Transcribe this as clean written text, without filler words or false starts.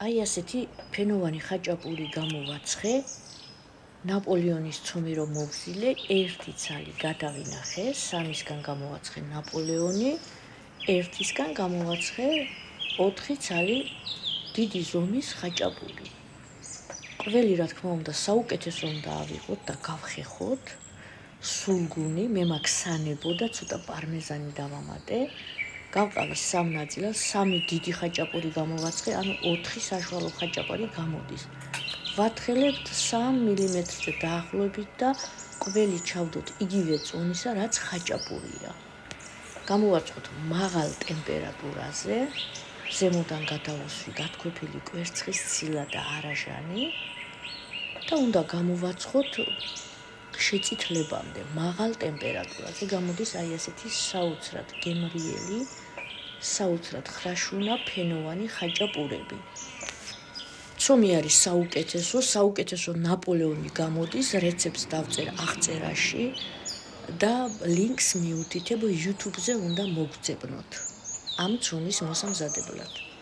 აი ასეთი ფენოვანი ხაჭაპური გამოვაცხე, ნაპოლეონის ცომი რომ მოვზილე, 1 ცალი გადავინახე, 3-ისგან გამოვაცხე ნაპოლეონი, 1-ისგან გამოვაცხე 4 ცალი დიდი ზომის ხაჭაპური. ყველი რა თქმა უნდა საუკეთესო უნდა ავიღოთ და გავხეხოთ, სულგუნი, მე მაგ სანებო და ცოტა პარმეზანი დავამატე. გავყავი 3 ნაწილად, 3 დიდი ხაჭაპური გამოვაცხე, ანუ 4 საშუალო ხაჭაპური გამოდის. ვათხელებთ 3 მმ-ზე დაახლოებით და ყველი ჩავდოთ იგივე წონისა, რაც ხაჭაპურია. გამოვაწყოთ მაღალ ტემპერატურაზე, ზემოდან გადავუსვი გათქვეფილი კვერცხის ცილა და არაჟანი და უნდა გამოვაცხოთ შეწითლებამდე მაღალ ტემპერატურაზე. გამოდის აი ასეთი საოცრად გემრიელი, საოცრად ხრაშუნა ფენოვანი ხაჭაპურები. ცომი არის საუკეთესო ნაპოლეონი გამოდის, რეცეპტს დავწერ აღწერაში და ლინკს მიუთითებ YouTube-ზე უნდა მოგძებნოთ ამ ცომის მოსამზადებლად.